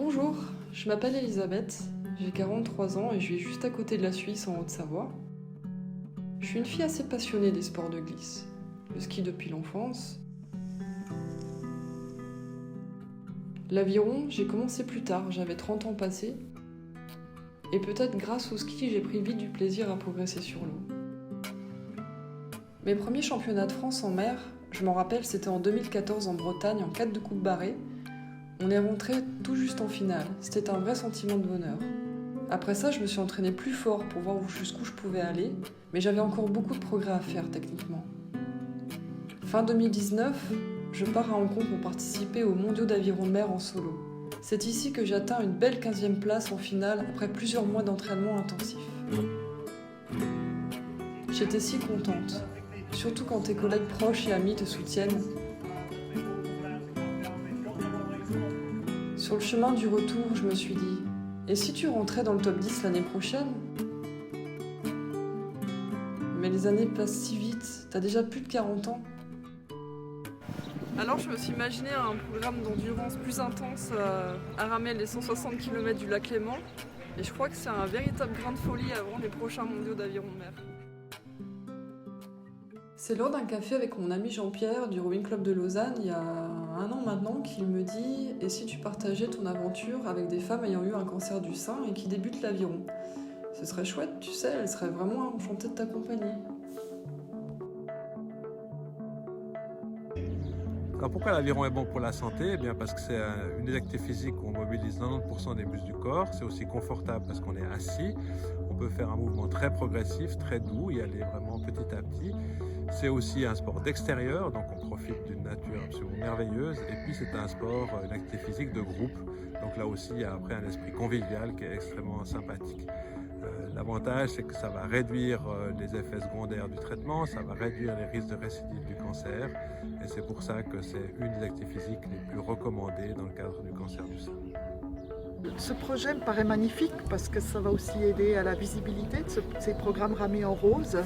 Bonjour, je m'appelle Elisabeth, j'ai 43 ans et je vis juste à côté de la Suisse en Haute-Savoie. Je suis une fille assez passionnée des sports de glisse, le ski depuis l'enfance. L'aviron, j'ai commencé plus tard, j'avais 30 ans passés. Et peut-être grâce au ski, j'ai pris vite du plaisir à progresser sur l'eau. Mes premiers championnats de France en mer, je m'en rappelle, c'était en 2014 en Bretagne, en 4 de coupe barrée. On est rentré tout juste en finale, c'était un vrai sentiment de bonheur. Après ça, je me suis entraînée plus fort pour voir jusqu'où je pouvais aller, mais j'avais encore beaucoup de progrès à faire techniquement. Fin 2019, je pars à Hong Kong pour participer aux mondiaux d'aviron de mer en solo. C'est ici que j'atteins une belle 15e place en finale après plusieurs mois d'entraînement intensif. J'étais si contente, surtout quand tes collègues proches et amis te soutiennent. Sur le chemin du retour, je me suis dit, et si tu rentrais dans le top 10 l'année prochaine ? Mais les années passent si vite, t'as déjà plus de 40 ans. Alors je me suis imaginé un programme d'endurance plus intense à ramer les 160 km du lac Léman. Et je crois que c'est un véritable grain de folie avant les prochains mondiaux d'aviron de mer. C'est lors d'un café avec mon ami Jean-Pierre du Rowing Club de Lausanne, il y a 1 an maintenant, qu'il me dit « Et si tu partageais ton aventure avec des femmes ayant eu un cancer du sein et qui débutent l'aviron ? Ce serait chouette, tu sais, elles seraient vraiment enchantées de t'accompagner. » Alors pourquoi l'aviron est bon pour la santé ? Eh bien parce que c'est une activité physique où on mobilise 90% des muscles du corps. C'est aussi confortable parce qu'on est assis. On peut faire un mouvement très progressif, très doux, y aller vraiment petit à petit. C'est aussi un sport d'extérieur, donc on profite d'une nature absolument merveilleuse. Et puis c'est un sport, une activité physique de groupe. Donc là aussi, il y a après un esprit convivial qui est extrêmement sympathique. L'avantage, c'est que ça va réduire les effets secondaires du traitement, ça va réduire les risques de récidive du cancer. Et c'est pour ça que c'est une des activités physiques les plus recommandées dans le cadre du cancer du sein. Ce projet me paraît magnifique parce que ça va aussi aider à la visibilité de ces programmes ramés en rose.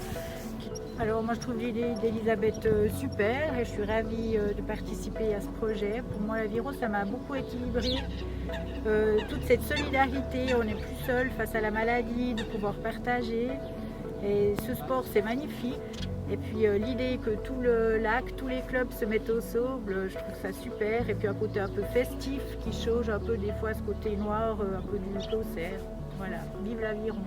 Alors moi je trouve l'idée d'Elisabeth super et je suis ravie de participer à ce projet. Pour moi l'aviron ça m'a beaucoup équilibré. Toute cette solidarité, on n'est plus seul face à la maladie, de pouvoir partager. Et ce sport c'est magnifique. Et puis l'idée que tout le lac, tous les clubs se mettent au sable, je trouve ça super. Et puis un côté un peu festif qui change un peu des fois ce côté noir, un peu du concert. Voilà, vive l'aviron.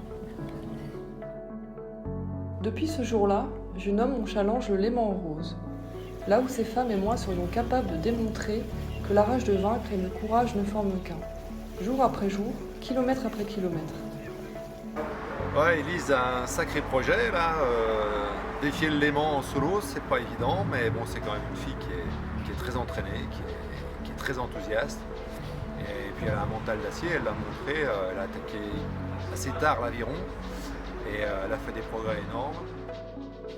Depuis ce jour-là, je nomme mon challenge le Léman en rose. Là où ces femmes et moi serions capables de démontrer que la rage de vaincre et le courage ne forment qu'un. Jour après jour, kilomètre après kilomètre. Ouais, Elise a un sacré projet là. Défier le Léman en solo, c'est pas évident, mais bon, c'est quand même une fille qui est très entraînée, qui est très enthousiaste. Et puis elle a un mental d'acier, elle l'a montré, elle a attaqué assez tard l'aviron et elle a fait des progrès énormes.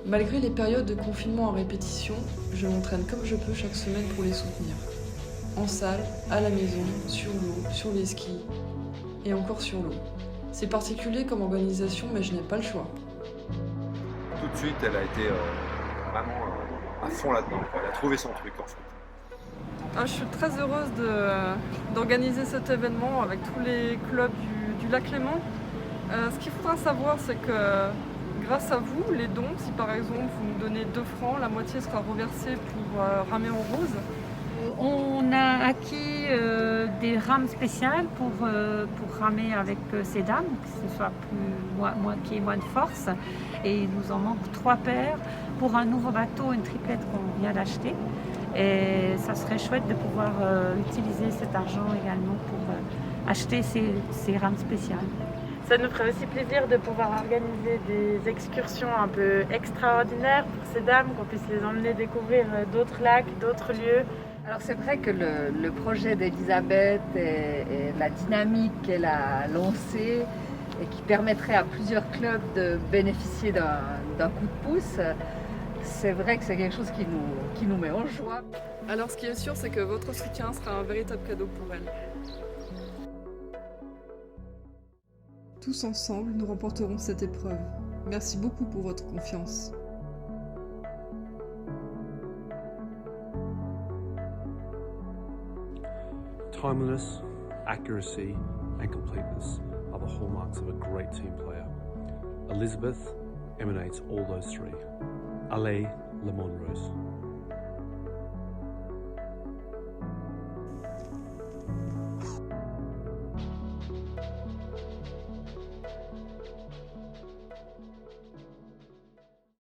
Malgré les périodes de confinement en répétition, je m'entraîne comme je peux chaque semaine pour les soutenir. En salle, à la maison, sur l'eau, sur les skis et encore sur l'eau. C'est particulier comme organisation, mais je n'ai pas le choix. Tout de suite, elle a été vraiment à fond là-dedans. Elle a trouvé son truc en fait. Je suis très heureuse d'organiser cet événement avec tous les clubs du lac Léman. Ce qu'il faudra savoir, c'est que grâce à vous, les dons, si par exemple vous nous donnez 2 francs, la moitié sera reversée pour ramer en rose. On a acquis des rames spéciales pour ramer avec ces dames, que ce soit qui ait moins de force. Et il nous en manque 3 paires pour un nouveau bateau, une triplette qu'on vient d'acheter. Et ça serait chouette de pouvoir utiliser cet argent également pour acheter ces rames spéciales. Ça nous ferait aussi plaisir de pouvoir organiser des excursions un peu extraordinaires pour ces dames, qu'on puisse les emmener découvrir d'autres lacs, d'autres lieux. Alors c'est vrai que le projet d'Elisabeth et la dynamique qu'elle a lancée et qui permettrait à plusieurs clubs de bénéficier d'un coup de pouce, c'est vrai que c'est quelque chose qui nous met en joie. Alors ce qui est sûr, c'est que votre soutien sera un véritable cadeau pour elle. Tous ensemble, nous remporterons cette épreuve. Merci beaucoup pour votre confiance. Timeless, accuracy and completeness are the hallmarks of a great team player. Elizabeth emanates all those three. Allez, Le Monde Rose.